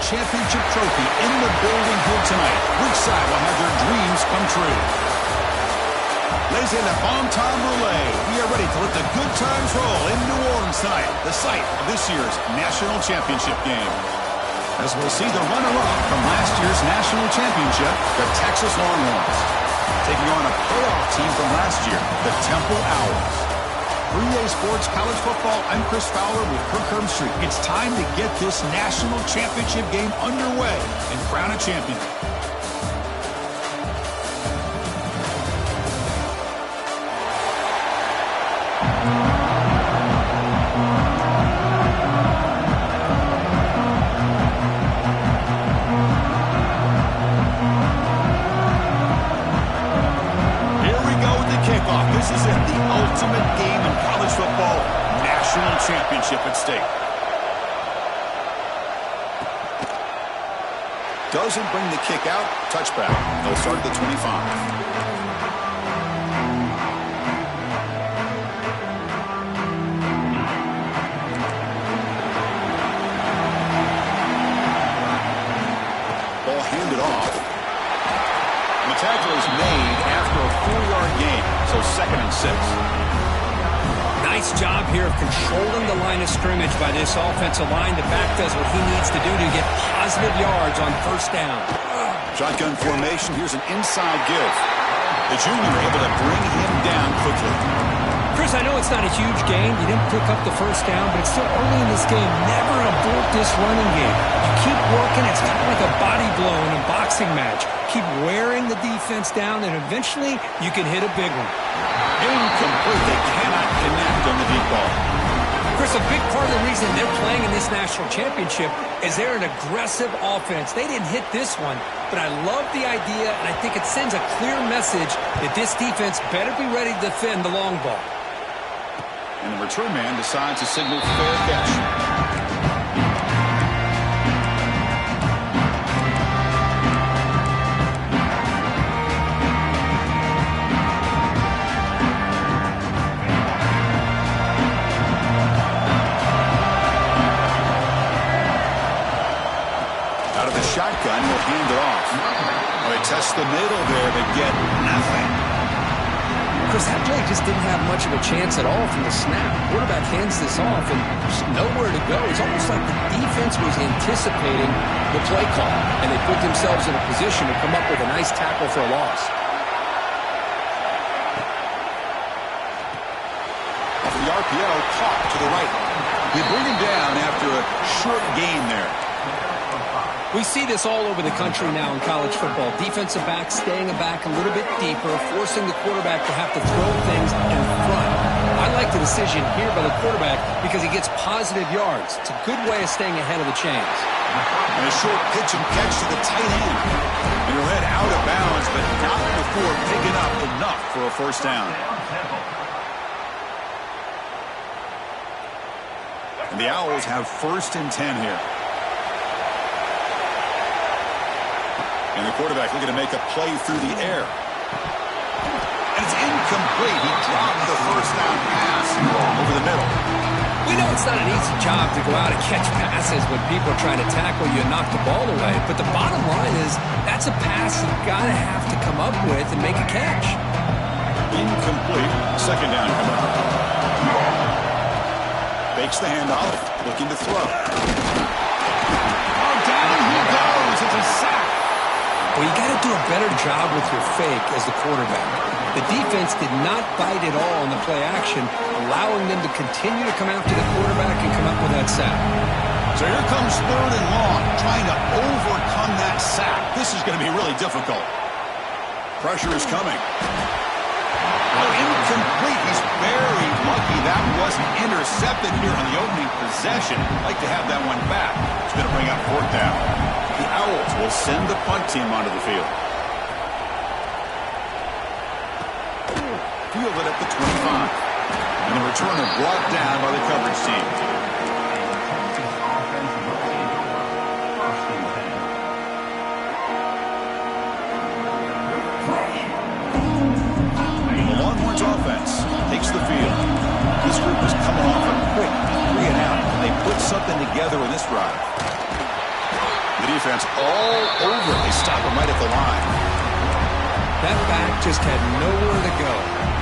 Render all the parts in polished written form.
championship trophy in the building here tonight. Which side will have their dreams come true? Ladies and gentlemen, bon temps roulette. We are ready to let the good times roll in New Orleans tonight, the site of this year's national championship game. As we'll see the runner-up from last year's national championship, the Texas Longhorns, taking on a playoff team from last year, the Temple Owls. For EA Sports College Football, I'm Chris Fowler with Kirk Herbstreit. It's time to get this national championship game underway and crown a champion. This is it, the ultimate game in college football, national championship at stake. Doesn't bring the kick out, touchback. They'll start at the 25. Tackle is made after a 4-yard gain, so 2nd and 6. Nice job here of controlling the line of scrimmage by this offensive line. The back does what he needs to do to get positive yards on 1st down. Shotgun formation. Here's an inside give. The junior able to bring him down quickly. Chris, I know it's not a huge gain. You didn't pick up the 1st down, but it's still early in this game. Never abort this running game. You keep working. It's kind of like a body blow in a boxing match. Keep wearing the defense down, and eventually you can hit a big one. Incomplete. They cannot connect on the deep ball. Chris, a big part of the reason they're playing in this national championship is they're an aggressive offense. They didn't hit this one, but I love the idea, and I think it sends a clear message that this defense better be ready to defend the long ball. And the return man decides to signal fair catch. Out of the shotgun, will hand it off. Well, they test the middle there, but get nothing. Chris, that play just didn't have much of a chance at all from the snap. Quarterback hands this off, and there's nowhere to go. It's almost like the defense was anticipating the play call, and they put themselves in a position to come up with a nice tackle for a loss. Off the RPO, caught to the right. They bring him down after a short gain there. We see this all over the country now in college football. Defensive backs staying back a little bit deeper, forcing the quarterback to have to throw things in front. I like the decision here by the quarterback because he gets positive yards. It's a good way of staying ahead of the chains. And a short pitch and catch to the tight end. And he'll head out of bounds, but not before picking up enough for a 1st down. And the Owls have 1st and 10 here. And the quarterback looking to make a play through the air. And it's incomplete. He dropped the 1st down pass over the middle. We know it's not an easy job to go out and catch passes when people are trying to tackle you and knock the ball away. But the bottom line is that's a pass you've got to have to come up with and make a catch. Incomplete. 2nd down coming up. Fakes the handoff. Looking to throw. Oh, down he goes. It's a sack. Well, you got to do a better job with your fake as the quarterback. The defense did not bite at all on the play action, allowing them to continue to come after the quarterback and come up with that sack. So here comes 3rd and long, trying to overcome that sack. This is going to be really difficult. Pressure is coming. Oh, incomplete. He's very lucky that wasn't intercepted here on the opening possession. Like to have that one back. It's going to bring up 4th down. The Owls will send the punt team onto the field. Fielded at the 25. And the returner brought down by the coverage team. The Longhorns offense takes the field. This group is coming off a quick 3 and out, and they put something together in this drive. The defense all over. They stop him right at the line. That back just had nowhere to go.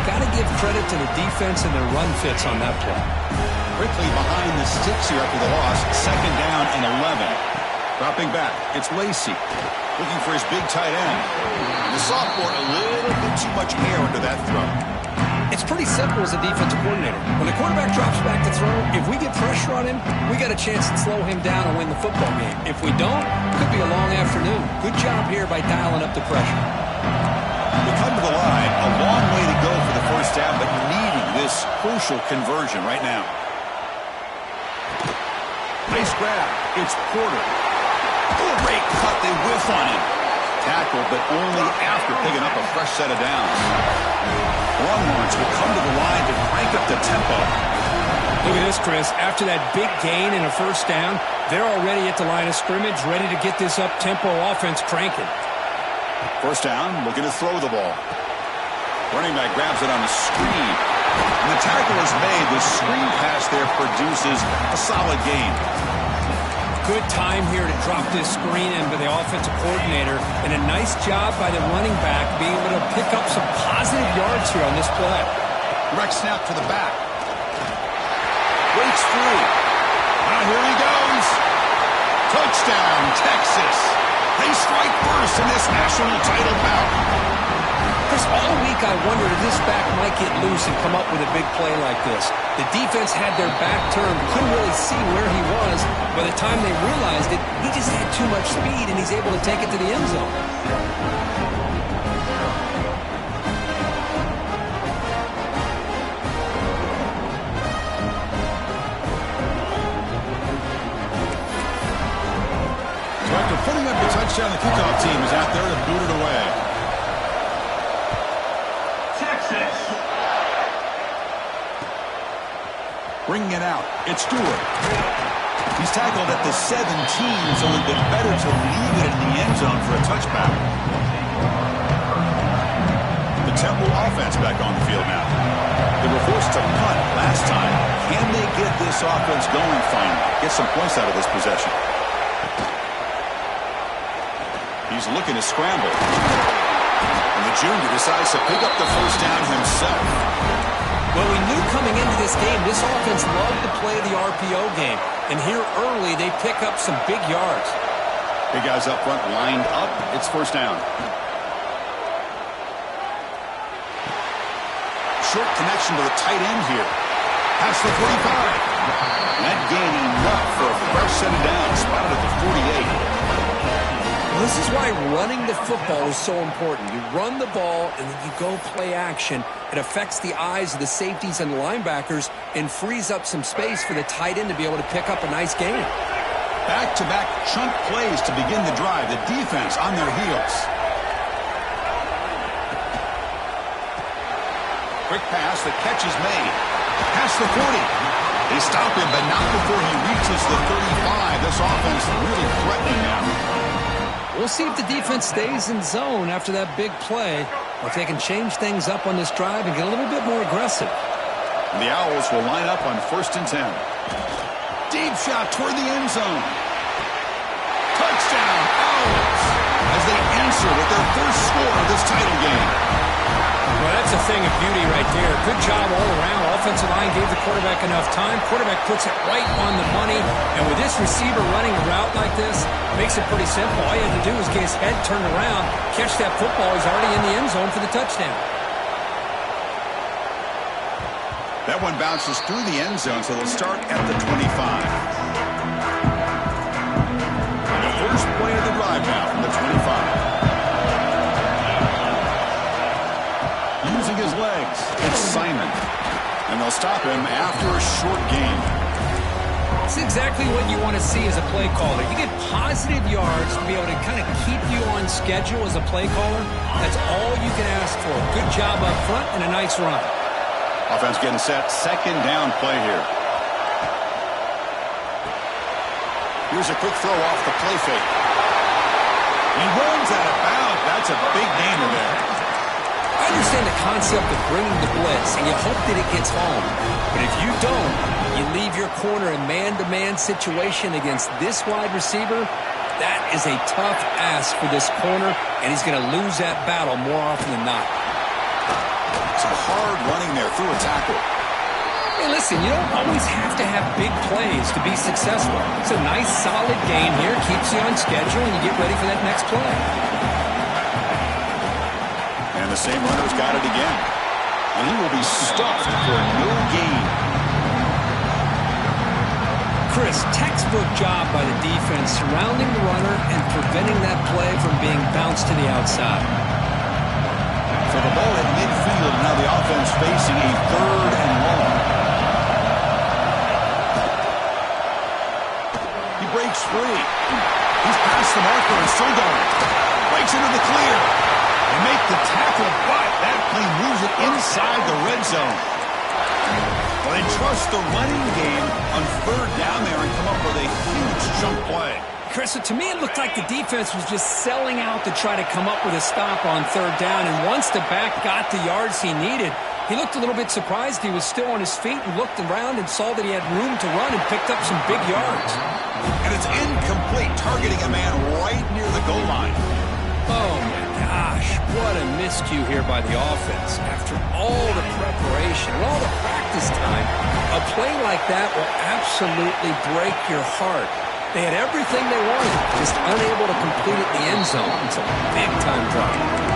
Got to give credit to the defense and their run fits on that play. Quickly behind the sticks here after the loss. 2nd down and 11. Dropping back, it's Lacey. Looking for his big tight end. The sophomore, a little bit too much air into that throw. It's pretty simple as a defensive coordinator. When the quarterback drops back to throw, if we get pressure on him, we got a chance to slow him down and win the football game. If we don't, it could be a long afternoon. Good job here by dialing up the pressure. We come to the line, a long way to go for the first down, but needing this crucial conversion right now. Nice grab. It's Porter. Great cut. They whiff on him. Tackle, but only after picking up a fresh set of downs. Longhorns will come to the line to crank up the tempo. Look at this, Chris. After that big gain and a first down, they're already at the line of scrimmage, ready to get this up-tempo offense cranking. First down, looking to throw the ball. Running back grabs it on the screen. And the tackle is made. The screen pass there produces a solid gain. Good time here to drop this screen in by the offensive coordinator, and a nice job by the running back being able to pick up some positive yards here on this play. Direct snap to the back. Breaks free. Now here he goes. Touchdown, Texas. They strike first in this national title bout. Chris, all week I wondered if this back might get loose and come up with a big play like this. The defense had their back turned, couldn't really see where he was. By the time they realized it, he just had too much speed, and he's able to take it to the end zone. So after putting up the touchdown, the kickoff team is out there to boot it away. Bringing it out, it's Stewart. He's tackled at the 17, so it would have been better to leave it in the end zone for a touchback. The Temple offense back on the field now. They were forced to punt last time. Can they get this offense going finally? Get some points out of this possession. He's looking to scramble. And the junior decides to pick up the first down himself. Well, we knew coming into this game, this offense loved to play the RPO game. And here early, they pick up some big yards. Big guys up front lined up. It's first down. Short connection to the tight end here. Past the 45. That gain enough for a fresh set of downs. Spotted at the 48. This is why running the football is so important. You run the ball, and then you go play action. It affects the eyes of the safeties and the linebackers and frees up some space for the tight end to be able to pick up a nice gain. Back-to-back chunk plays to begin the drive. The defense on their heels. Quick pass. The catch is made. Past the 40. They stop him, but not before he reaches the 35. This offense really threatening now. We'll see if the defense stays in zone after that big play, or if they can change things up on this drive and get a little bit more aggressive. The Owls will line up on 1st and 10. Deep shot toward the end zone. Touchdown, Owls, as they answer with their first score of this title game. Well, that's a thing of beauty right there. Good job all around. Offensive line gave the quarterback enough time. Quarterback puts it right on the money. And with this receiver running a route like this, makes it pretty simple. All you have to do is get his head turned around, catch that football. He's already in the end zone for the touchdown. That one bounces through the end zone, so they'll start at the 25. And the first play of the drive now from the 25. Using his legs, it's Simon. And they'll stop him after a short gain. It's exactly what you want to see as a play caller. You get positive yards to be able to kind of keep you on schedule as a play caller. That's all you can ask for. Good job up front and a nice run. Offense getting set. 2nd down play here. Here's a quick throw off the play fake. He runs out of bounds. That's a big gainer there. I understand the concept of bringing the blitz, and you hope that it gets home. But if you don't, you leave your corner in man-to-man situation against this wide receiver, That is a tough ask for this corner, and he's going to lose that battle more often than not. Some hard running there through a tackle. Hey, listen, you don't always have to have big plays to be successful. It's a nice, solid gain here. Keeps you on schedule, and you get ready for that next play. And the same runner's got it again. And he will be stuffed for no gain. Chris, textbook job by the defense surrounding the runner and preventing that play from being bounced to the outside. So the ball at midfield, now the offense facing a 3rd and long. He breaks free. He's past the marker and still going. Breaks into the clear. They make the tackle, but that play moves it inside the red zone. Well, they trust the running game on 3rd down there and come up with a huge chunk play. Chris, to me it looked like the defense was just selling out to try to come up with a stop on 3rd down, and once the back got the yards he needed, he looked a little bit surprised. He was still on his feet and looked around and saw that he had room to run and picked up some big yards. And it's incomplete, targeting a man right near the goal line. Oh, my gosh, what a miscue here by the offense. After all the preparation and all the practice time, a play like that will absolutely break your heart. They had everything they wanted, just unable to complete it in the end zone. It's a big-time drop.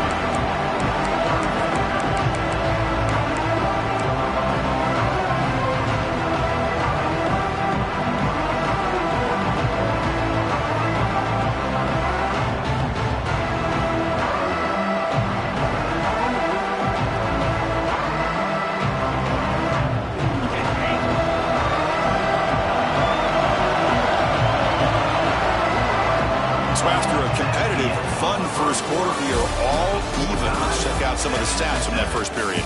First quarter, we are all even. Let's check out some of the stats from that first period.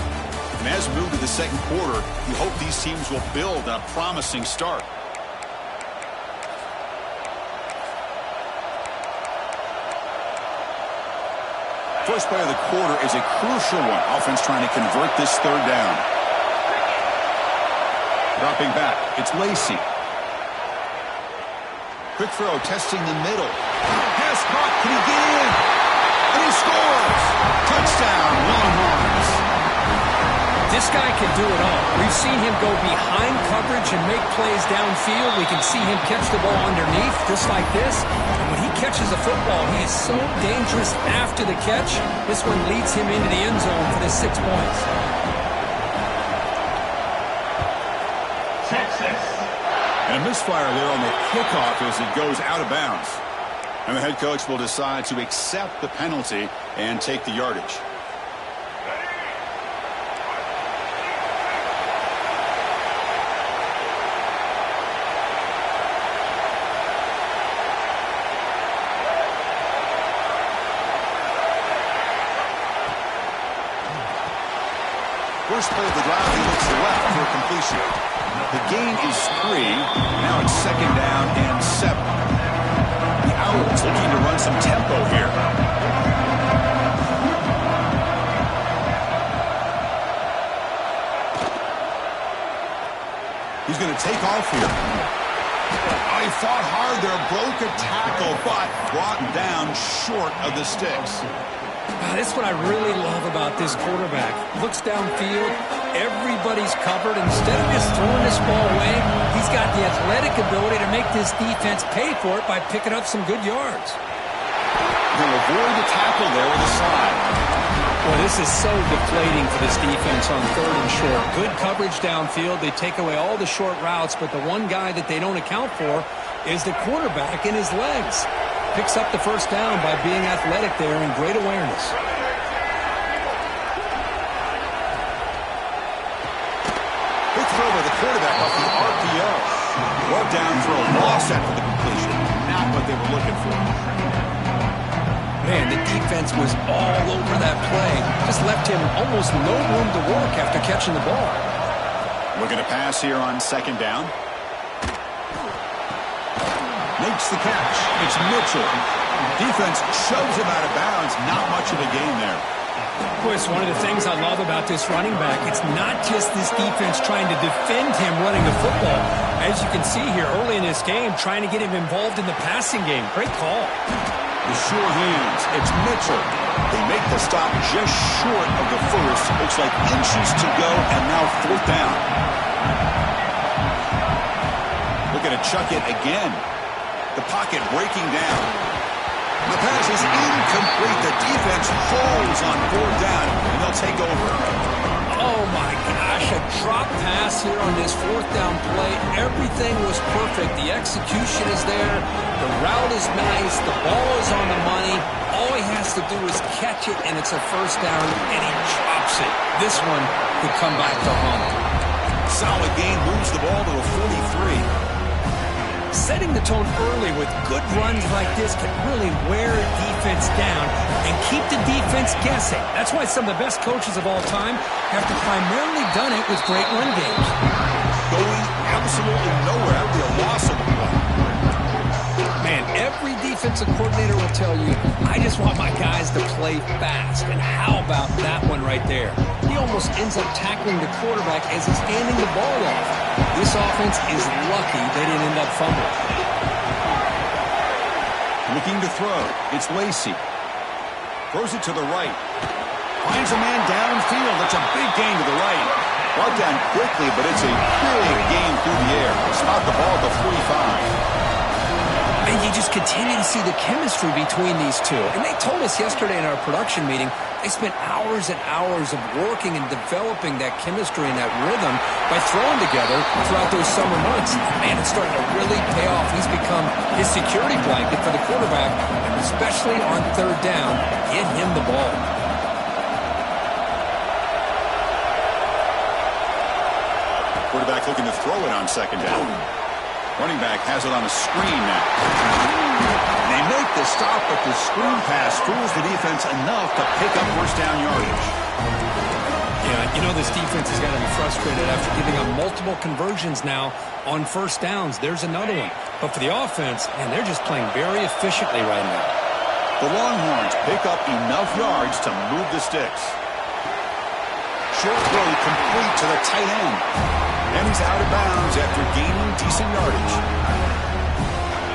And as we move to the second quarter, we hope these teams will build on a promising start. First play of the quarter is a crucial one. Offense trying to convert this 3rd down. Dropping back, it's Lacy. Quick throw, testing the middle. Pass caught, can he get in? And he scores! Touchdown, Longhorns. This guy can do it all. We've seen him go behind coverage and make plays downfield. We can see him catch the ball underneath, just like this. And when he catches the football, he is so dangerous after the catch. This one leads him into the end zone for the 6 points. And a misfire there on the kickoff as it goes out of bounds. And the head coach will decide to accept the penalty and take the yardage. First play of the drive, he looks left for a completion. The gain is 3. Now it's 2nd down and 7. The Owls looking to run some tempo here. He's going to take off here. He fought hard there, broke a tackle, but brought down short of the sticks. This is what I really love about this quarterback. Looks downfield, everybody's covered. Instead of just throwing this ball away, he's got the athletic ability to make this defense pay for it by picking up some good yards. He'll avoid the tackle there with a slide. Well, this is so deflating for this defense on 3rd and short. Good coverage downfield. They take away all the short routes, but the one guy that they don't account for is the quarterback in his legs. Picks up the first down by being athletic there and great awareness. Quick throw by the quarterback off the RPO. Brought down for a loss after the completion. Not what they were looking for. Man, the defense was all over that play. Just left him almost no room to work after catching the ball. Looking to pass here on 2nd down. Makes the catch. It's Mitchell. Defense shoves him out of bounds. Not much of a gain there. Boy, it's one of the things I love about this running back. It's not just this defense trying to defend him running the football. As you can see here early in this game, trying to get him involved in the passing game. Great call. The sure hands. It's Mitchell. They make the stop just short of the first. Looks like inches to go, and now 4th down. Looking to chuck it again. The pocket breaking down. The pass is incomplete. The defense holds on 4th down, and they'll take over. Oh, my gosh. A drop pass here on this 4th down play. Everything was perfect. The execution is there. The route is nice. The ball is on the money. All he has to do is catch it, and it's a 1st down, and he drops it. This one could come back to haunt him. Solid gain, moves the ball to a 43. Setting the tone early with good runs like this can really wear a defense down and keep the defense guessing. That's why some of the best coaches of all time have primarily done it with great run games. Going absolutely nowhere. That would be a loss of the play. Man, every defensive coordinator will tell you, I just want my guys to play fast. And how about that one right there? He almost ends up tackling the quarterback as he's handing the ball off. This offense is lucky they didn't end up fumbling. Looking to throw. It's Lacy. Throws it to the right. Finds a man downfield. That's a big gain to the right. Brought down quickly, but it's a big gain through the air. Spot the ball at the 45. And you just continue to see the chemistry between these two. And they told us yesterday in our production meeting, they spent hours and hours of working and developing that chemistry and that rhythm by throwing together throughout those summer months. Man, it's starting to really pay off. He's become his security blanket for the quarterback, and especially on 3rd down, get him the ball. Quarterback looking to throw it on 2nd down. Running back has it on a screen now. They make the stop, but the screen pass fools the defense enough to pick up 1st down yardage. Yeah, you know this defense has got to be frustrated after giving up multiple conversions now on 1st downs. There's another one. But for the offense, man, they're just playing very efficiently right now. The Longhorns pick up enough yards to move the sticks. Short throw complete to the tight end. And he's out of bounds after gaining decent yardage.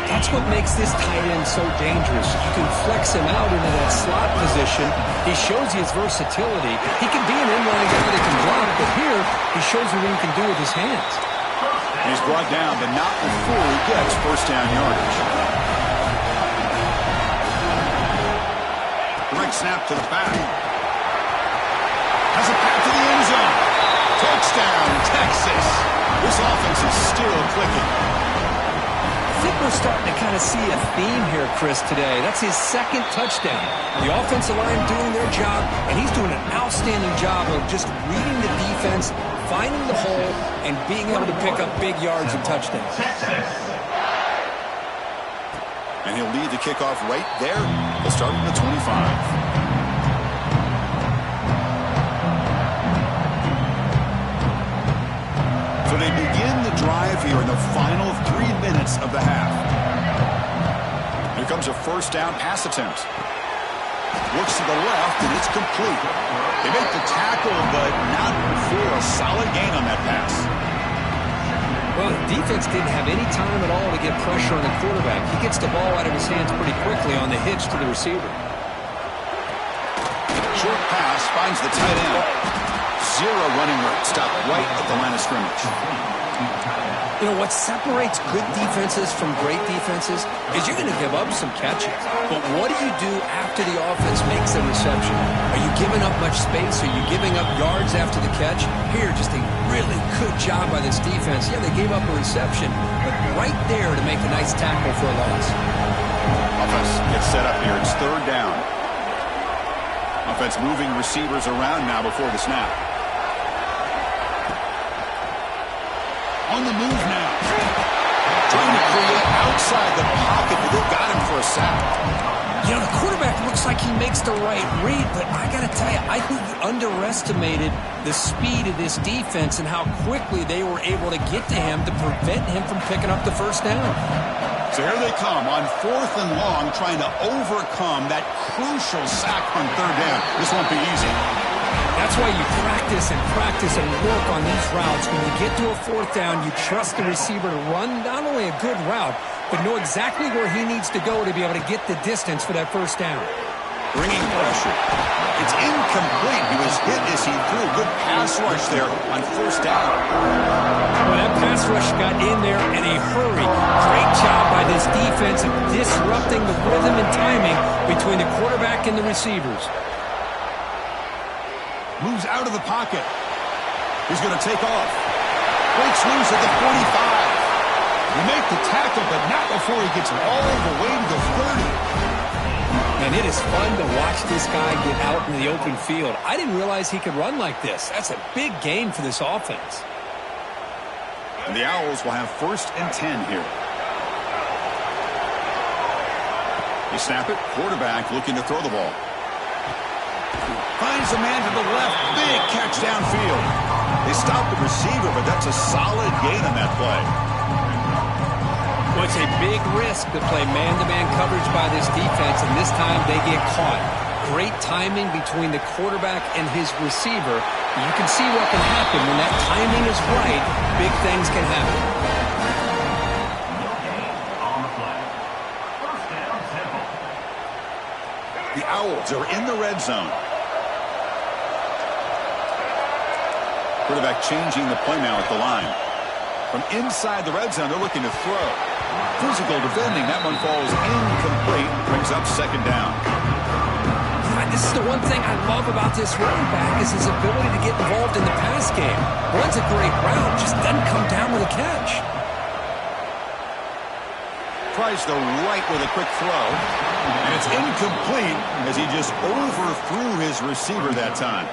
That's what makes this tight end so dangerous. You can flex him out into that slot position. He shows you his versatility. He can be an inline guy that can block, but here he shows you what he can do with his hands. And he's brought down, but not before he gets 1st down yardage. Direct snap to the back. Has it back to the end zone. Touchdown, Texas. This offense is still clicking. I think we're starting to kind of see a theme here, Chris, today. That's his 2nd touchdown. The offensive line doing their job, and he's doing an outstanding job of just reading the defense, finding the hole, and being able to pick up big yards and touchdowns. And he'll lead the kickoff right there. He'll start at the 25. So they begin the drive here in the final 3 minutes of the half. Here comes a 1st down pass attempt. Looks to the left, and it's complete. They make the tackle, but not for a solid gain on that pass. Well, the defense didn't have any time at all to get pressure on the quarterback. He gets the ball out of his hands pretty quickly on the hitch to the receiver. Short pass finds the tight end. Zero running room. Stop right at the line of scrimmage. You know, what separates good defenses from great defenses is you're going to give up some catches. But what do you do after the offense makes a reception? Are you giving up much space? Are you giving up yards after the catch? Here, just a really good job by this defense. Yeah, they gave up a reception, but right there to make a nice tackle for a loss. Offense gets set up here. It's 3rd down. Offense moving receivers around now before the snap. On the move now. Trying to create outside the pocket, but they got him for a sack. You know, the quarterback looks like he makes the right read, but I got to tell you, I think he underestimated the speed of this defense and how quickly they were able to get to him to prevent him from picking up the 1st down. So here they come on 4th and long, trying to overcome that crucial sack on 3rd down. This won't be easy. That's why you practice and work on these routes. When you get to a 4th down, you trust the receiver to run not only a good route, but know exactly where he needs to go to be able to get the distance for that 1st down. Bringing pressure. It's incomplete. He was hit as he threw. Good pass rush there on 1st down. Well, that pass rush got in there in a hurry. Great job by this defense of disrupting the rhythm and timing between the quarterback and the receivers. Moves out of the pocket. He's going to take off. Breaks loose at the 45. He make the tackle, but not before he gets all the way to the 30. And it is fun to watch this guy get out in the open field. I didn't realize he could run like this. That's a big gain for this offense. And the Owls will have 1st and 10 here. They snap it. Quarterback looking to throw the ball. Finds a man to the left. Big catch downfield. They stop the receiver, but that's a solid gain on that play. Well, it's a big risk to play man-to-man coverage by this defense, and this time they get caught. Great timing between the quarterback and his receiver. You can see what can happen when that timing is right. Big things can happen. The Owls are in the red zone. Quarterback changing the play now at the line. From inside the red zone, they're looking to throw. Physical defending. That one falls incomplete. Brings up 2nd down. This is the one thing I love about this running back is his ability to get involved in the pass game. Runs a great route, just doesn't come down with a catch. Tries the right with a quick throw. And it's incomplete as he just overthrew his receiver that time.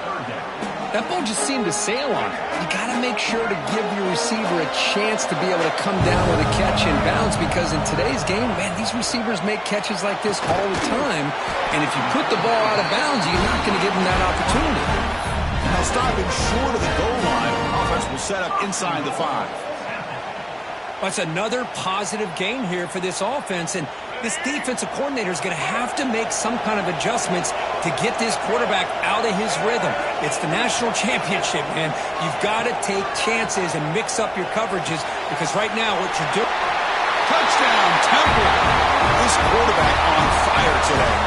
That ball just seemed to sail on him. You got to make sure to give your receiver a chance to be able to come down with a catch and bounce, because in today's game, man, these receivers make catches like this all the time. And if you put the ball out of bounds, you're not going to give them that opportunity. Now stopping short of the goal line. Offense will set up inside the 5. That's another positive gain here for this offense, and this defensive coordinator is going to have to make some kind of adjustments to get this quarterback out of his rhythm. It's the national championship, man. You've got to take chances and mix up your coverages, because right now what you're doing... Touchdown, Temple! This quarterback on fire today.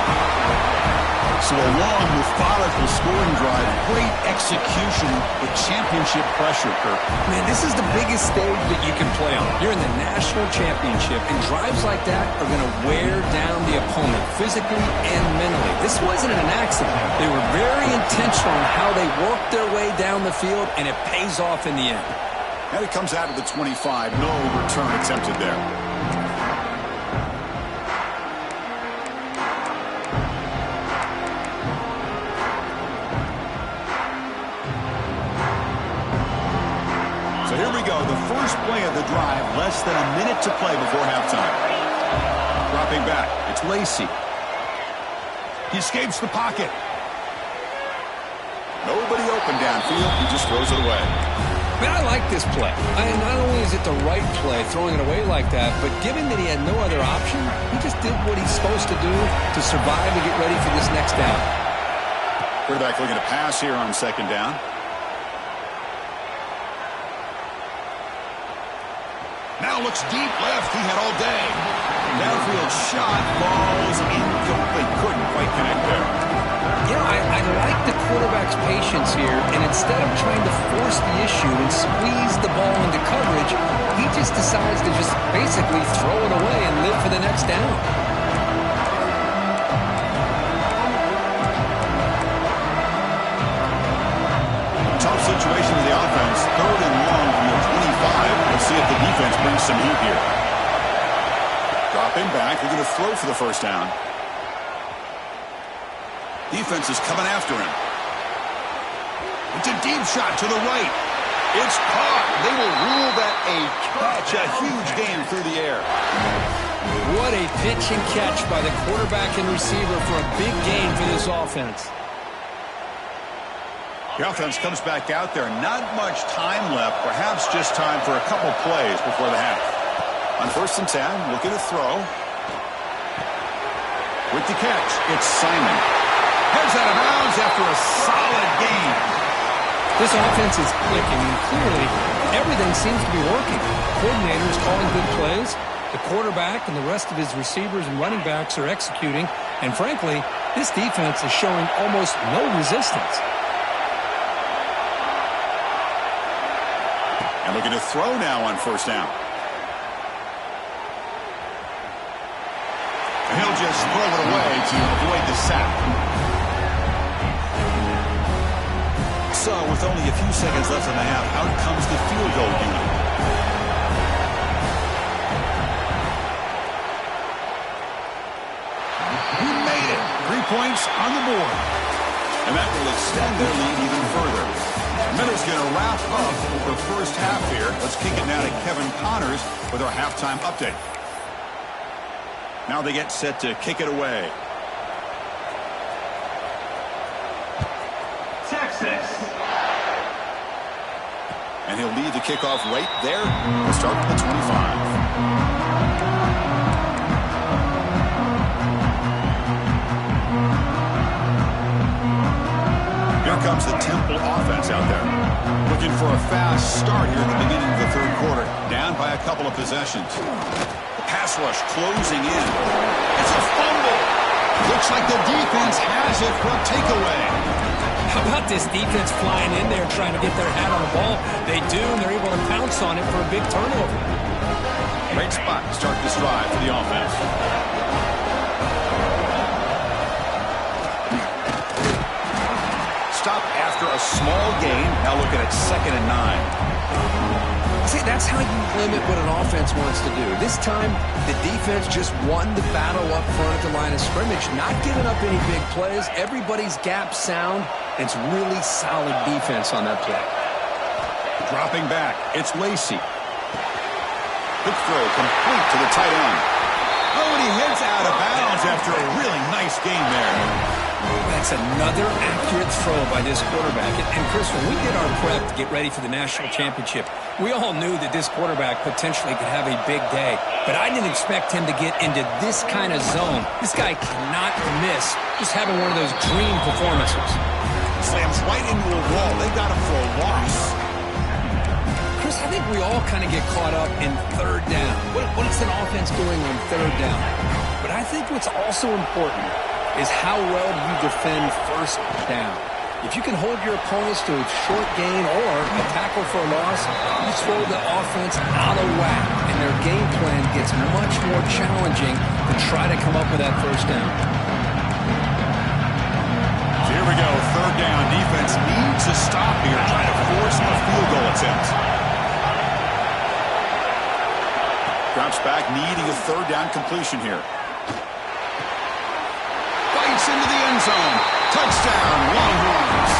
So a long, methodical scoring drive. Great execution with championship pressure, Kirk. Man, this is the biggest stage that you can play on. You're in the national championship, and drives like that are going to wear down the opponent physically and mentally. This wasn't an accident. They were very intentional on how they worked their way down the field, and it pays off in the end. And it comes out of the 25. No return attempted there. The first play of the drive, less than a minute to play before halftime. Dropping back, it's Lacy. He escapes the pocket. Nobody open downfield, he just throws it away. Man, I like this play. Not only is it the right play, throwing it away like that, but given that he had no other option, he just did what he's supposed to do to survive and get ready for this next down. Quarterback looking to pass here on 2nd down. Now looks deep left. He had all day. Downfield shot. Balls incomplete. Couldn't quite connect there. Yeah, I like the quarterback's patience here. And instead of trying to force the issue and squeeze the ball into coverage, he just decides to just basically throw it away and live for the next down. Tough situation for the offense. 3rd and long from the 25. Let's see if the defense brings some heat here. Dropping back. They're going to throw for the 1st down. Defense is coming after him. It's a deep shot to the right. It's caught. They will rule that a catch. A huge gain through the air. What a pitch and catch by the quarterback and receiver for a big gain for this offense. The offense comes back out there. Not much time left. Perhaps just time for a couple plays before the half. On 1st and 10, looking to throw. With the catch, it's Simon. Heads out of bounds after a solid gain. This offense is clicking, and clearly everything seems to be working. Coordinators calling good plays. The quarterback and the rest of his receivers and running backs are executing. And frankly, this defense is showing almost no resistance. And looking to throw now on 1st down. And he'll just throw it away to avoid the sack. So, with only a few seconds left in the half, out comes the field goal unit. He made it. 3 points on the board. And that will extend their lead even further. Miller's going to wrap up the first half here. Let's kick it now to Kevin Connors with our halftime update. Now they get set to kick it away. Texas. And he'll lead the kickoff right there. We'll start at the 25. Here comes the Temple offense out there. Looking for a fast start here at the beginning of the 3rd quarter. Down by a couple of possessions. The pass rush closing in. It's a fumble. Looks like the defense has it for a takeaway. How about this defense flying in there trying to get their hat on the ball? They do, and they're able to pounce on it for a big turnover. Great spot to start this drive for the offense. Stop after a small gain. Now looking at 2nd and 9. See, that's how you limit what an offense wants to do. This time, the defense just won the battle up front at the line of scrimmage, not giving up any big plays. Everybody's gap sound. It's really solid defense on that play. Dropping back, it's Lacey. Quick throw complete to the tight end. Oh, and he heads out of bounds after a really nice game there. That's another accurate throw by this quarterback. And Chris, when we did our prep to get ready for the national championship, we all knew that this quarterback potentially could have a big day. But I didn't expect him to get into this kind of zone. This guy cannot miss just having one of those dream performances. Slams right into a wall. They got him for a loss. Chris, I think we all kind of get caught up in 3rd down. What is an offense doing on 3rd down? But I think what's also important is how well you defend 1st down. If you can hold your opponents to a short gain or a tackle for a loss, you throw the offense out of whack, and their game plan gets much more challenging to try to come up with that 1st down. So here we go, 3rd down. Defense needs to stop here, trying to force a field goal attempt. Drops back, needing a 3rd down completion here. Bites into the end zone. Touchdown, Longhorns.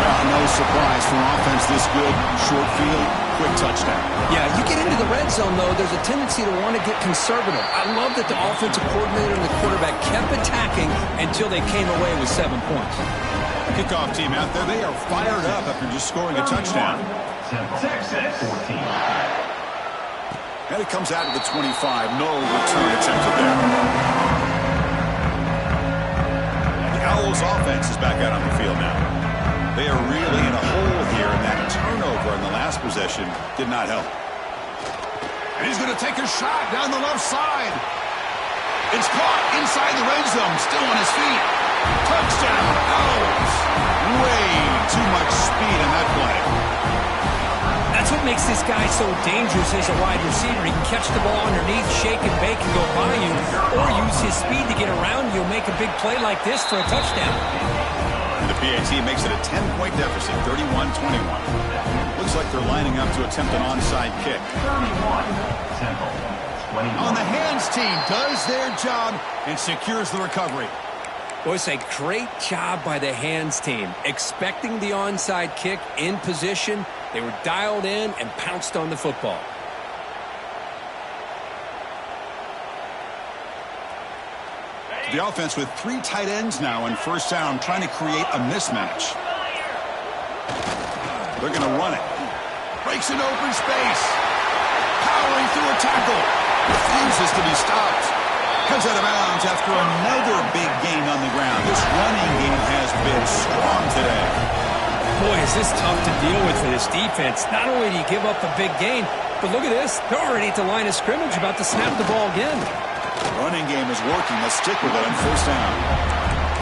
Well, no surprise for offense this good. Short field, quick touchdown. Yeah, you get into the red zone, though, there's a tendency to want to get conservative. I love that the offensive coordinator and the quarterback kept attacking until they came away with 7 points. Kickoff team out there, they are fired up after just scoring a touchdown. Texas 14. And it comes out to the 25. No return attempted there. Owls offense is back out on the field now. They are really in a hole here, and that turnover in the last possession did not help. And he's going to take a shot down the left side. It's caught inside the red zone, still on his feet. Touchdown, Owls. Way too much speed in that play. That's what makes this guy so dangerous as a wide receiver. He can catch the ball underneath, shake and bake and go by you, or use his speed to get around you and make a big play like this for a touchdown. And the PAT makes it a 10-point deficit, 31-21. Looks like they're lining up to attempt an onside kick. 31. Temple. 21. On the hands team does their job and secures the recovery. Boy, it's a great job by the hands team. Expecting the onside kick in position, they were dialed in and pounced on the football. The offense with 3 tight ends now in 1st down, trying to create a mismatch. They're going to run it. Breaks an open space. Power powering through a tackle. Refuses to be stopped. Comes out of bounds after another big gain on the ground. This running game has been strong today. Boy, is this tough to deal with for this defense. Not only do you give up a big gain, but look at this. They're already at the line of scrimmage, about to snap the ball again. Running game is working. Let's stick with it on first down.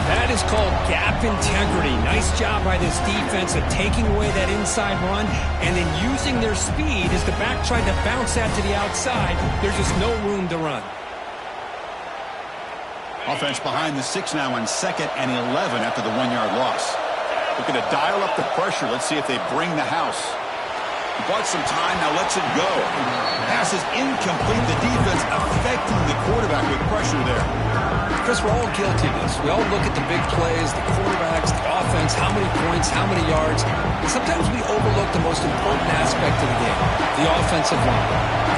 That is called gap integrity. Nice job by this defense of taking away that inside run and then using their speed as the back tried to bounce that to the outside. There's just no room to run. Offense behind the 6 now on 2nd and 11 after the 1-yard loss. Looking to dial up the pressure. Let's see if they bring the house. Bought some time, now lets it go. Pass is incomplete. The defense affecting the quarterback with pressure there. Chris, we're all guilty of this. We all look at the big plays, the quarterbacks, the offense, how many points, how many yards. And sometimes we overlook the most important aspect of the game, the offensive line.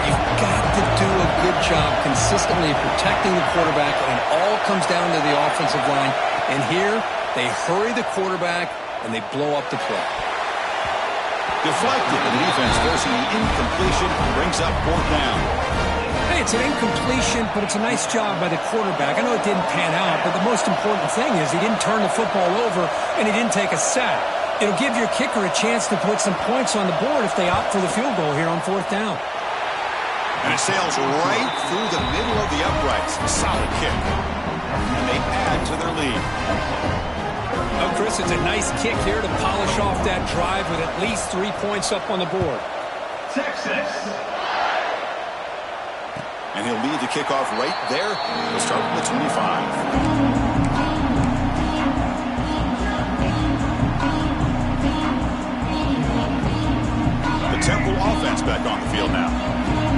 You've got to do a good job consistently protecting the quarterback, and it all comes down to the offensive line. And here, they hurry the quarterback, and they blow up the play. Deflected, and the defense forcing the incompletion, brings up 4th down. Hey, it's an incompletion, but it's a nice job by the quarterback. I know it didn't pan out, but the most important thing is he didn't turn the football over, and he didn't take a sack. It'll give your kicker a chance to put some points on the board if they opt for the field goal here on 4th down. And it sails right through the middle of the uprights. Solid kick. And they add to their lead. Oh, Chris, it's a nice kick here to polish off that drive with at least 3 points up on the board. Texas. And he'll lead the kickoff right there. We'll start from the 25. The Temple offense back on the field now.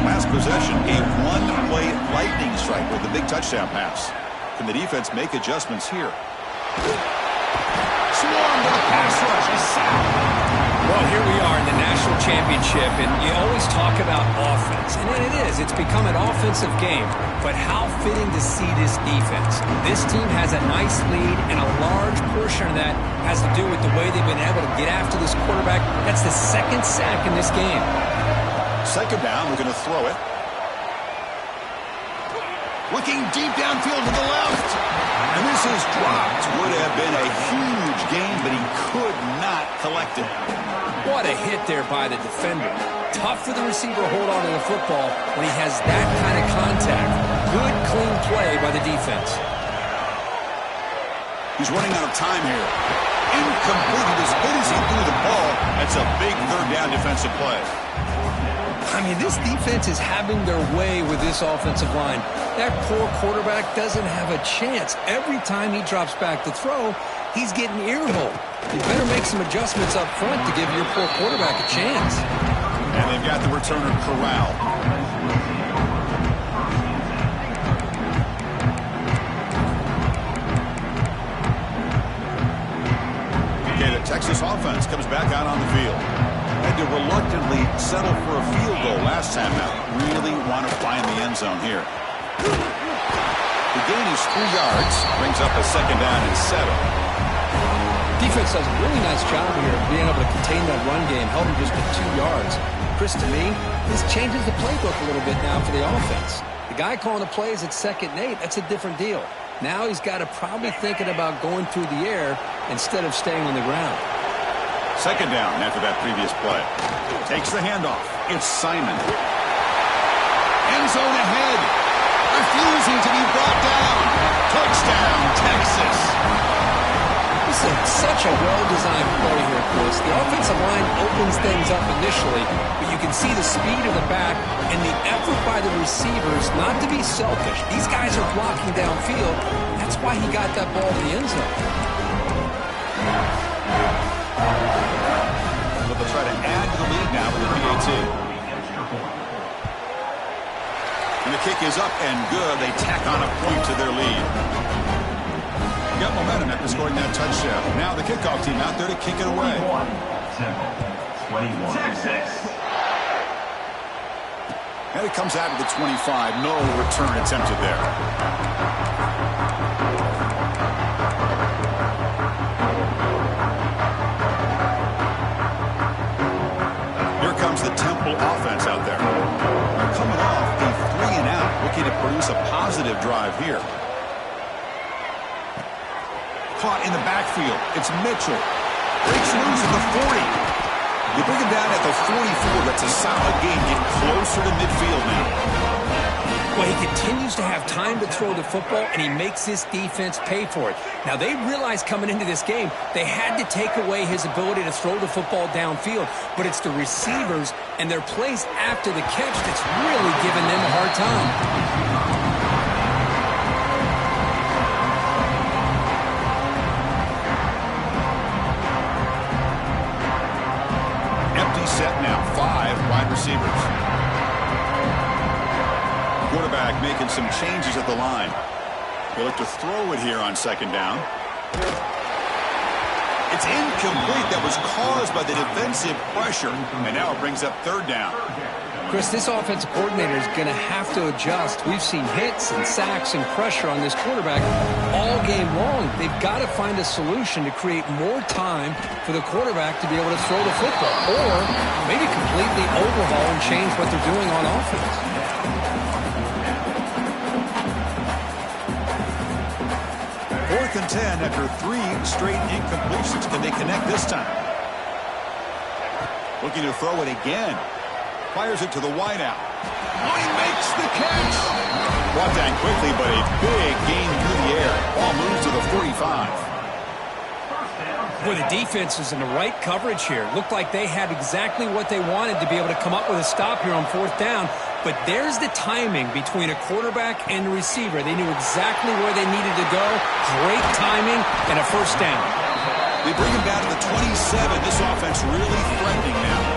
Last possession, a one-play lightning strike with a big touchdown pass. Can the defense make adjustments here? Swarm with a pass rush. A sack. Well, here we are in the national championship, and you always talk about offense. And it is. It's become an offensive game. But how fitting to see this defense. This team has a nice lead, and a large portion of that has to do with the way they've been able to get after this quarterback. That's the 2nd sack in this game. 2nd down, we're going to throw it. Looking deep downfield to the left. And this is dropped. Would have been a huge gain, but he could not collect it. What a hit there by the defender. Tough for the receiver to hold on to the football when he has that kind of contact. Good, clean play by the defense. He's running out of time here. Incomplete. As good as he threw the ball, that's a big 3rd down defensive play. I mean, this defense is having their way with this offensive line. That poor quarterback doesn't have a chance. Every time he drops back to throw, he's getting ear-holed. You better make some adjustments up front to give your poor quarterback a chance. And they've got the returner corralled. Okay, the Texas offense comes back out on the field. Had to reluctantly settle for a field goal last time out. Really want to find the end zone here. The gain is 3 yards. Brings up a 2nd down and 7. Defense does a really nice job here of being able to contain that run game, held him just to 2 yards. Chris, to me, this changes the playbook a little bit now for the offense. The guy calling the plays at 2nd and 8, that's a different deal. Now he's got to probably thinking about going through the air instead of staying on the ground. 2nd down after that previous play. Takes the handoff. It's Simon. End zone ahead. Refusing to be brought down. Touchdown, Texas. This is such a well-designed play here, Chris. The offensive line opens things up initially, but you can see the speed of the back and the effort by the receivers not to be selfish. These guys are blocking downfield. That's why he got that ball to the end zone. But they'll try to add to the lead now with the PAT. And the kick is up and good. They tack on a point to their lead. Got momentum after scoring that touchdown. Now the kickoff team out there to kick it away. 21. Texas. And it comes out of the 25. No return attempted there. Here comes the Temple offense out there. coming off the 3-and-out, looking to produce a positive drive here. Caught in the backfield. It's Mitchell. Breaks loose at the 40. You bring him down at the 44. That's a solid gain. Getting closer to midfield now. Well, he continues to have time to throw the football, and he makes this defense pay for it. Now, they realized coming into this game they had to take away his ability to throw the football downfield, but it's the receivers and their plays after the catch that's really giving them a hard time. Set now, 5 wide receivers. Quarterback making some changes at the line. He'll look to throw it here on 2nd down. It's incomplete. That was caused by the defensive pressure, and now it brings up 3rd down. Chris, this offensive coordinator is going to have to adjust. We've seen hits and sacks and pressure on this quarterback all game long. They've got to find a solution to create more time for the quarterback to be able to throw the football, or maybe completely overhaul and change what they're doing on offense. 4th and 10 after 3 straight incompletions. Can they connect this time? Looking to throw it again. Fires it to the wideout. Oh, he makes the catch. Brought down quickly, but a big gain through the air. Ball moves to the 45. Boy, the defense is in the right coverage here. Looked like they had exactly what they wanted to be able to come up with a stop here on 4th down. But there's the timing between a quarterback and a receiver. They knew exactly where they needed to go. Great timing and a 1st down. They bring him down to the 27. This offense really threatening now.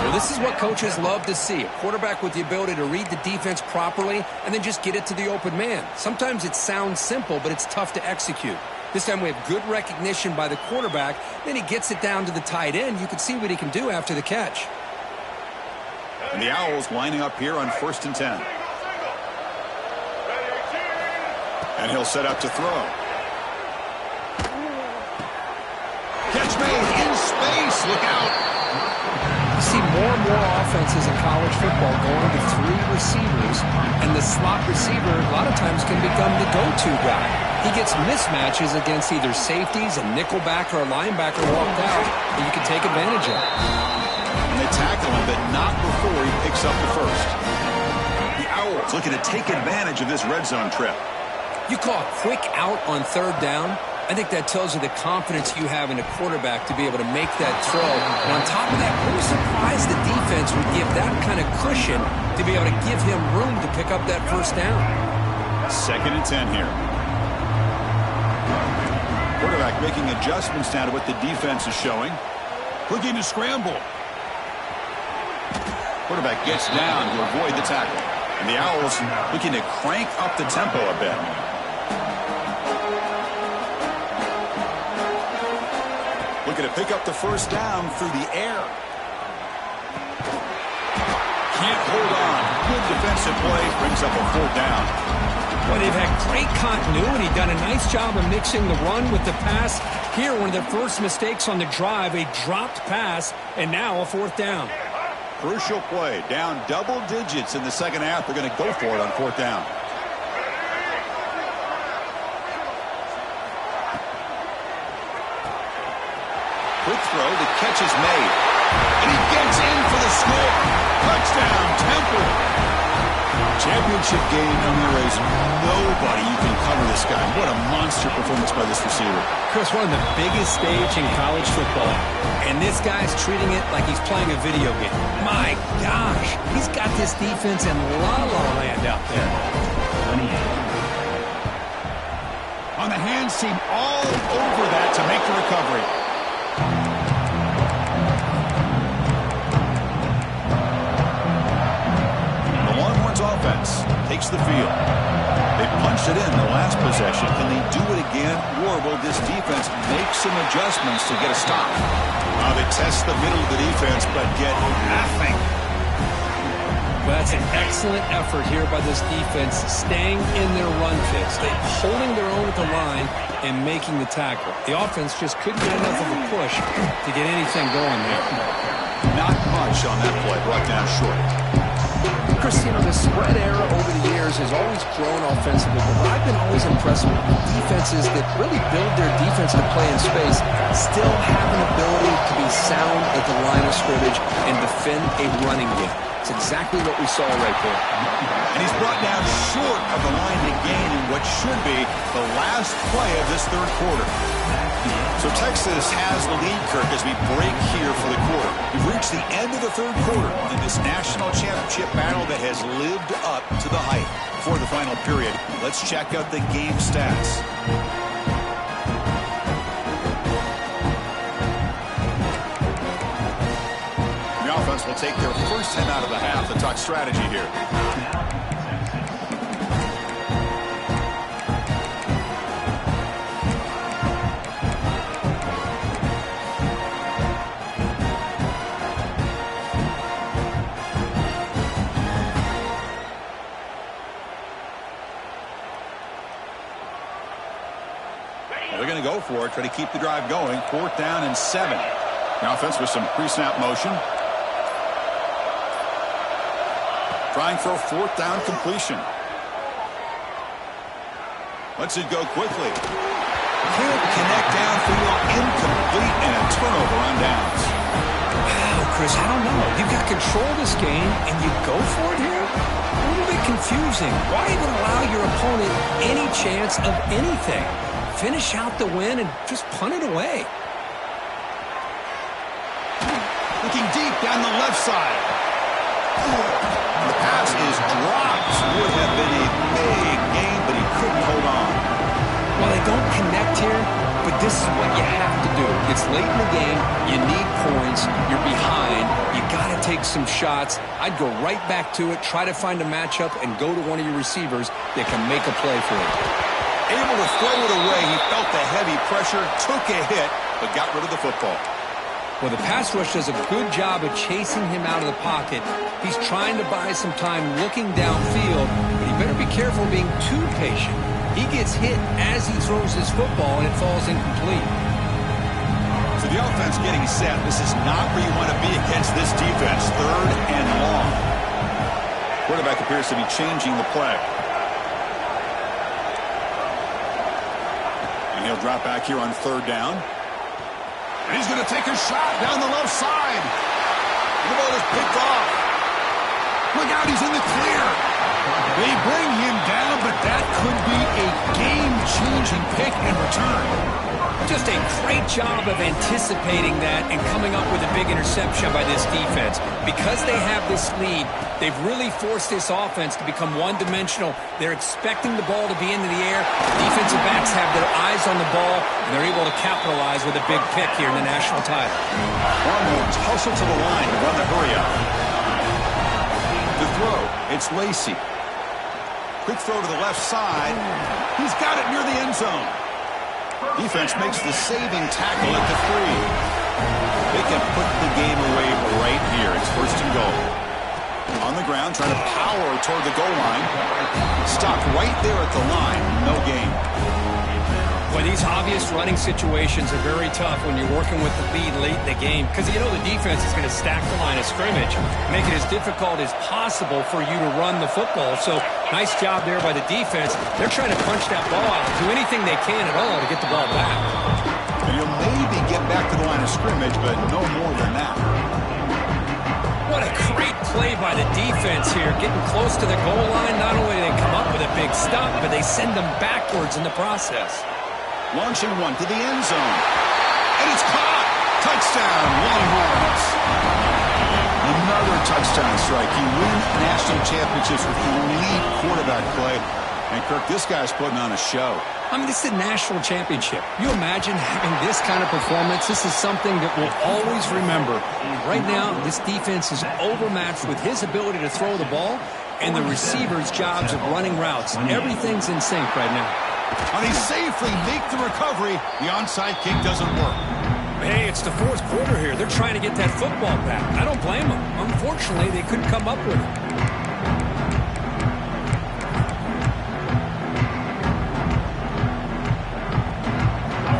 Well, this is what coaches love to see. A quarterback with the ability to read the defense properly and then just get it to the open man. Sometimes it sounds simple, but it's tough to execute. This time we have good recognition by the quarterback. Then he gets it down to the tight end. You can see what he can do after the catch. And the Owls lining up here on 1st and 10. And he'll set up to throw. Catch made in space. Look out. See more and more offenses in college football going to 3 receivers, and the slot receiver a lot of times can become the go-to guy. He gets mismatches against either safeties, a nickelback, or a linebacker walked out that you can take advantage of. And they tackle him, but not before he picks up the 1st. The Owls looking to take advantage of this red zone trip. You call a quick out on 3rd down. I think that tells you the confidence you have in a quarterback to be able to make that throw. And on top of that, we're surprised the defense would give that kind of cushion to be able to give him room to pick up that 1st down. 2nd and 10 here. Quarterback making adjustments now to what the defense is showing. Looking to scramble. Quarterback gets down to avoid the tackle. And the Owls looking to crank up the tempo a bit. Looking to pick up the 1st down through the air. Can't hold on. Good defensive play. Brings up a 4th down. Well, they've had great continuity. Done a nice job of mixing the run with the pass. Here, one of their first mistakes on the drive, a dropped pass, and now a 4th down. Crucial play. Down double digits in the 2nd half. They're going to go for it on 4th down. Quick throw. The catch is made. And he gets in for the score. Touchdown, Temple. Championship game on the race. Nobody you can cover this guy. What a monster performance by this receiver. Chris, one of the biggest stage in college football. And this guy's treating it like he's playing a video game. My gosh. He's got this defense in la-la land out there. On the hands team all over that to make the recovery. The Longhorns offense takes the field. They punched it in the last possession. Can they do it again, or will this defense make some adjustments to get a stop? They test the middle of the defense, but get nothing. Well, that's an excellent effort here by this defense, staying in their run fix. They're holding their own at the line and making the tackle. The offense just couldn't get enough of a push to get anything going there. Not much on that play, brought down short. Chris, you know, the spread era over the years has always grown offensively, but what I've been always impressed with defenses that really build their defense to play in space still have an ability to be sound at the line of scrimmage and defend a running game. It's exactly what we saw right there. And he's brought down short of the line to gain in what should be the last play of this third quarter. So Texas has the lead, Kirk, as we break here for the quarter. We've reached the end of the third quarter in this national championship battle that has lived up to the hype. For the final period, let's check out the game stats. The offense will take their first 10 out of the half. The talk strategy here. They're going to go for it, try to keep the drive going. 4th down and 7. The offense with some pre-snap motion. Trying for a 4th down completion. Lets it go quickly. Can't connect downfield, incomplete, and a turnover on downs. Wow, Chris, I don't know. You've got control of this game, and you go for it here? A little bit confusing. Why even allow your opponent any chance of anything? Finish out the win and just punt it away. Looking deep down the left side. The pass is dropped. Would have been a big game, but he couldn't hold on. Well, they don't connect here, but this is what you have to do. It's late in the game. You need points. You're behind. You got to take some shots. I'd go right back to it, try to find a matchup, and go to one of your receivers that can make a play for you. Able to throw it away. He felt the heavy pressure, took a hit, but got rid of the football. Well, the pass rush does a good job of chasing him out of the pocket. He's trying to buy some time looking downfield, but he better be careful being too patient. He gets hit as he throws his football, and it falls incomplete. So the offense getting set. This is not where you want to be against this defense. 3rd and long. Quarterback appears to be changing the play. He'll drop back here on 3rd down. And he's going to take a shot down the left side. The ball is picked off. Look out, he's in the clear. They bring him down, but that could be a game-changing pick and return. Just a great job of anticipating that and coming up with a big interception by this defense. Because they have this lead, they've really forced this offense to become one-dimensional. They're expecting the ball to be into the air. The defensive backs have their eyes on the ball, and they're able to capitalize with a big pick here in the national title. Hormones hustle to the line to run the hurry-up. To throw, it's Lacey. Quick throw to the left side. He's got it near the end zone. Defense makes the saving tackle at the 3. They can put the game away right here. It's 1st and goal. On the ground, trying to power toward the goal line. Stopped right there at the line. No gain. Well, these obvious running situations are very tough when you're working with the lead late in the game because you know the defense is going to stack the line of scrimmage, make it as difficult as possible for you to run the football. So nice job there by the defense. They're trying to punch that ball out, do anything they can at all to get the ball back. And you'll maybe get back to the line of scrimmage, but no more than that. What a great play by the defense here, getting close to the goal line. Not only do they come up with a big stop, but they send them backwards in the process. Launching one to the end zone. And it's caught. Touchdown, Longhorns. Another touchdown strike. You win national championships with elite quarterback play. And, Kirk, this guy's putting on a show. I mean, this is a national championship. You imagine having this kind of performance? This is something that we'll always remember. Right now, this defense is overmatched with his ability to throw the ball and the receivers' jobs of running routes. Everything's in sync right now. And he safely makes the recovery. The onside kick doesn't work. Hey, it's the 4th quarter here. They're trying to get that football back. I don't blame them. Unfortunately, they couldn't come up with it.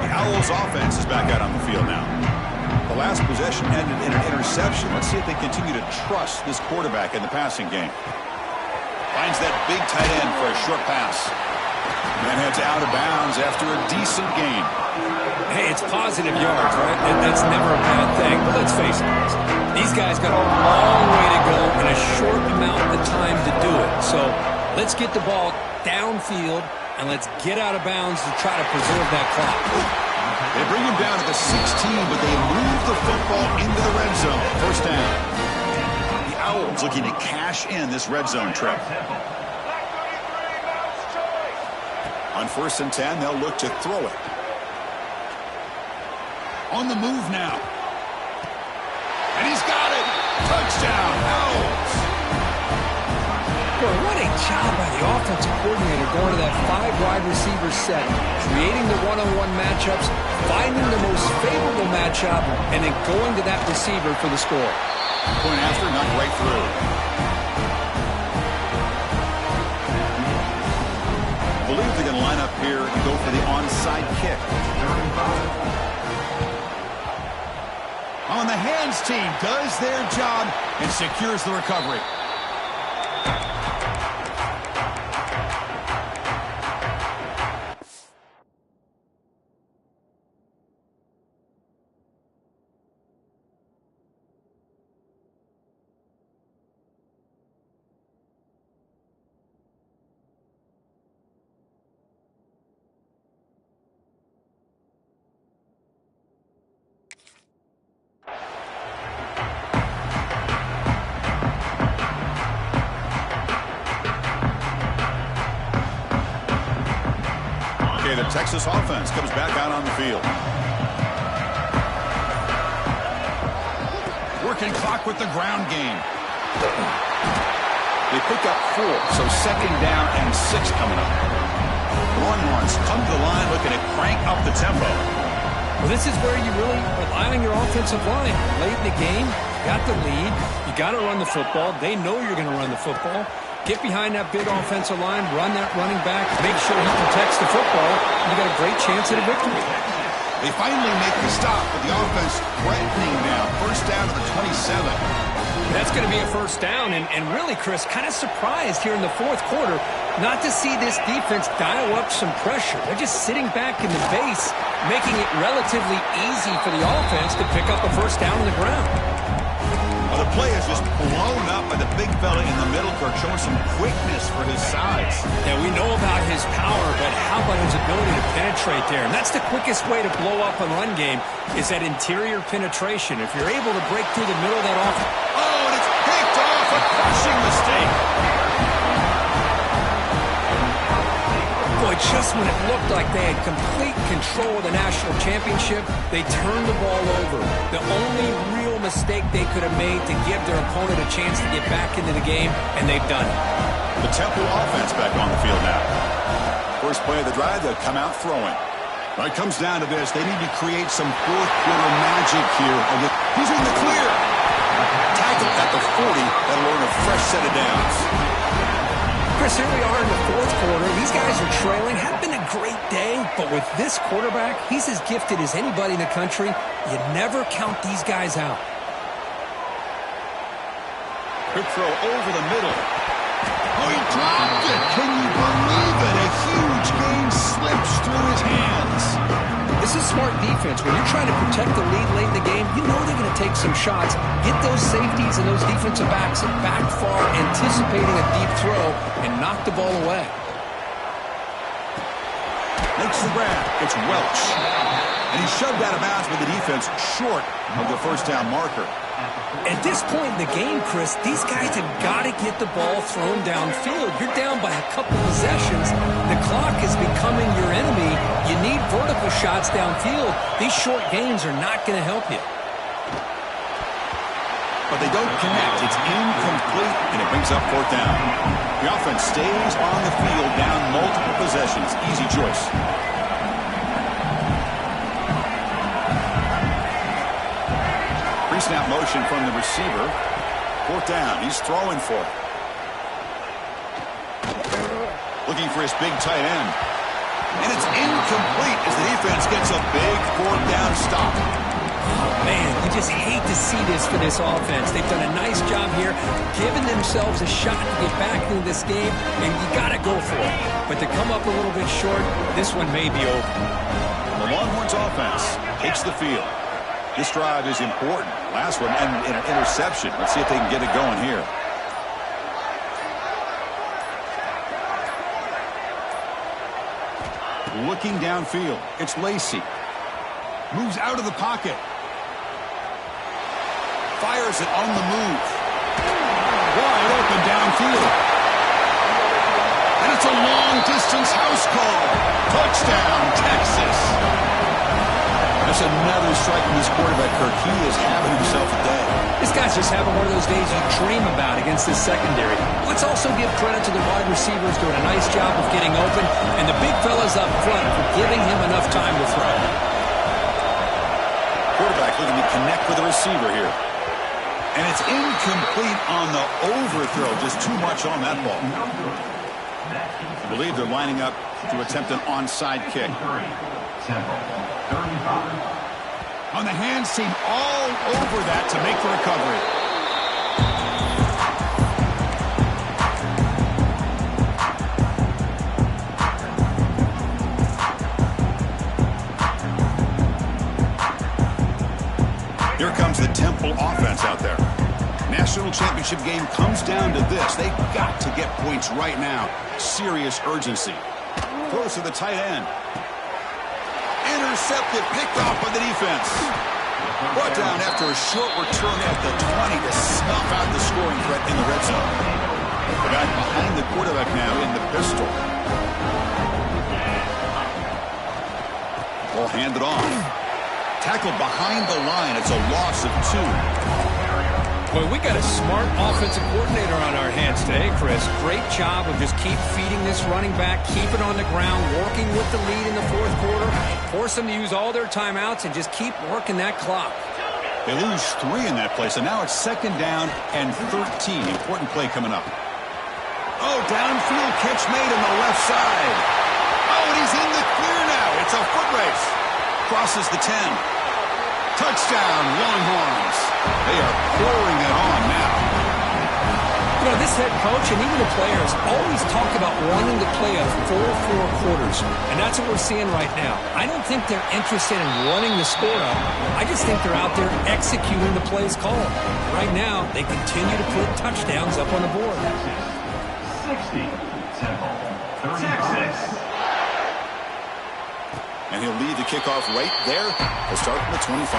The Owls offense is back out on the field now. The last possession ended in an interception. Let's see if they continue to trust this quarterback in the passing game. Finds that big tight end for a short pass. And heads out of bounds after a decent gain. Hey, it's positive yards, right? That's never a bad thing. But let's face it, these guys got a long way to go in a short amount of time to do it. So let's get the ball downfield, and let's get out of bounds to try to preserve that clock. They bring him down to the 16, but they move the football into the red zone. First down. The Owls looking to cash in this red zone trip. On 1st and 10, they'll look to throw it. On the move now. And he's got it. Touchdown, Owls. Boy, what a job by the offensive coordinator going to that 5-wide receiver set, creating the one-on-one matchups, finding the most favorable matchup, and then going to that receiver for the score. Point after, not right through. I believe they're going to line up here and go for the onside kick. On the hands team does their job and secures the recovery. The Texas offense comes back out on the field. Working clock with the ground game. They pick up 4, so 2nd down and 6 coming up. Longhorns come to the line looking to crank up the tempo. Well, this is where you really rely on your offensive line. Late in the game, you got the lead. You got to run the football. They know you're going to run the football. Get behind that big offensive line, run that running back, make sure he protects the football, and you got a great chance at a victory. They finally make the stop, but the offense threatening now. First down to the 27. That's going to be a first down, and really, Chris, kind of surprised here in the 4th quarter not to see this defense dial up some pressure. They're just sitting back in the base, making it relatively easy for the offense to pick up a first down on the ground. Well, the play is just blown up by the big fella in the middle, Kirk, showing some quickness for his size. Yeah, we know about his power, but how about his ability to penetrate there? And that's the quickest way to blow up a run game is that interior penetration. If you're able to break through the middle of that offense. Oh, and it's picked off. A crushing mistake. Boy, just when it looked like they had complete control of the national championship, they turned the ball over. The only real mistake they could have made to give their opponent a chance to get back into the game, and they've done it. The Temple offense back on the field now. First play of the drive, they'll come out throwing. Well, it comes down to this. They need to create some 4th quarter magic here. He's in the clear. Tackle at the 40. That'll earn a fresh set of downs. Chris, here we are in the 4th quarter. These guys are trailing. Had been a great day, but with this quarterback, he's as gifted as anybody in the country. You never count these guys out. Quick throw over the middle. Oh, he dropped it. Can you believe it? A huge gain slips through his hands. This is smart defense. When you're trying to protect the lead late in the game, you know they're going to take some shots. Get those safeties and those defensive backs back far, anticipating a deep throw, and knock the ball away. Makes the grab. It's Welch. And he's shoved out of bounds with the defense short of the first down marker. At this point in the game, Chris, these guys have got to get the ball thrown downfield. You're down by a couple possessions. The clock is becoming your enemy. You need vertical shots downfield. These short gains are not going to help you. But they don't connect. It's incomplete, and it brings up 4th down. The offense stays on the field, down multiple possessions. Easy choice. Pre-snap motion from the receiver. 4th down. He's throwing for it. Looking for his big tight end. And it's incomplete as the defense gets a big 4th down stop. Man, you just hate to see this for this offense. They've done a nice job here, giving themselves a shot to get back into this game, and you got to go for it. But to come up a little bit short, this one may be over. The Longhorns offense takes the field. This drive is important. Last one, and an interception. Let's see if they can get it going here. Looking downfield, it's Lacey. Moves out of the pocket. Fires it on the move. Wide open downfield. And it's a long-distance house call. Touchdown, Texas. That's another strike from this quarterback, Kirk. He is having himself a day. This guy's just having one of those days you dream about against this secondary. Let's also give credit to the wide receivers doing a nice job of getting open, and the big fellas up front for giving him enough time to throw. Quarterback looking to connect with the receiver here. And it's incomplete on the overthrow. Just too much on that ball. I believe they're lining up to attempt an onside kick. On the hands team all over that to make the recovery. Here comes the Temple offense out there. National championship game comes down to this. They've got to get points right now. Serious urgency. Throws to the tight end. Intercepted, picked off by the defense. Brought down after a short return at the 20 to snuff out the scoring threat in the red zone. The guy behind the quarterback now in the pistol. Ball handed off. Tackled behind the line. It's a loss of 2. Boy, we got a smart offensive coordinator on our hands today, Chris. Great job of just keep feeding this running back, keep it on the ground, working with the lead in the fourth quarter, force them to use all their timeouts, and just keep working that clock. They lose 3 in that play, so now it's second down and 13. Important play coming up. Oh, downfield catch made on the left side. Oh, and he's in the clear now. It's a foot race. Crosses the 10. Touchdown, Longhorns. They are pouring it on now. You know, this head coach and even the players always talk about wanting to play a full 4 quarters, and that's what we're seeing right now. I don't think they're interested in running the score up. I just think they're out there executing the plays called. Right now, they continue to put touchdowns up on the board. 60, Temple, 36. And he'll lead the kickoff right there to start from the 25.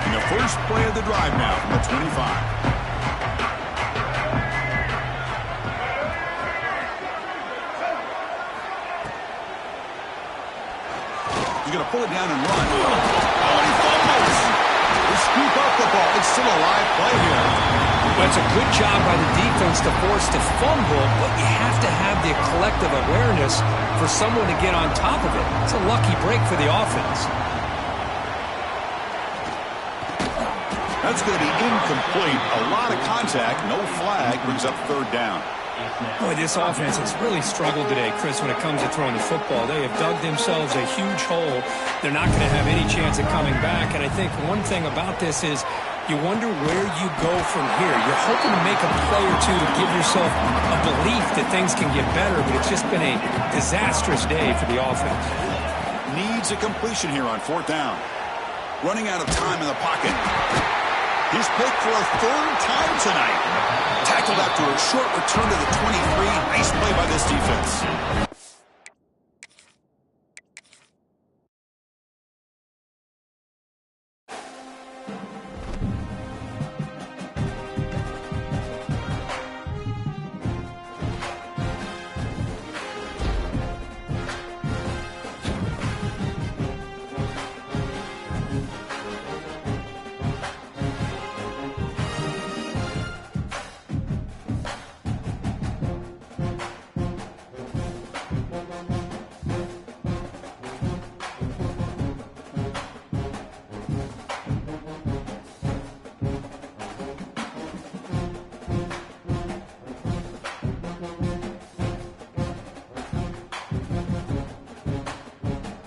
And the first play of the drive now from the 25. He's going to pull it down and run. Oh, and he fumbles. They scoop up the ball. It's still a live play here. Well, it's a good job by the defense to force the fumble, but you have to have the collective awareness for someone to get on top of it. It's a lucky break for the offense. That's going to be incomplete. A lot of contact. No flag. Brings up third down. Boy, this offense has really struggled today, Chris, when it comes to throwing the football. They have dug themselves a huge hole. They're not going to have any chance of coming back. And I think one thing about this is you wonder where you go from here. You're hoping to make a play or two to give yourself a belief that things can get better, but it's just been a disastrous day for the offense. Needs a completion here on 4th down. Running out of time in the pocket. He's picked for a 3rd time tonight. Tackled after a short return to the 23. Nice play by this defense.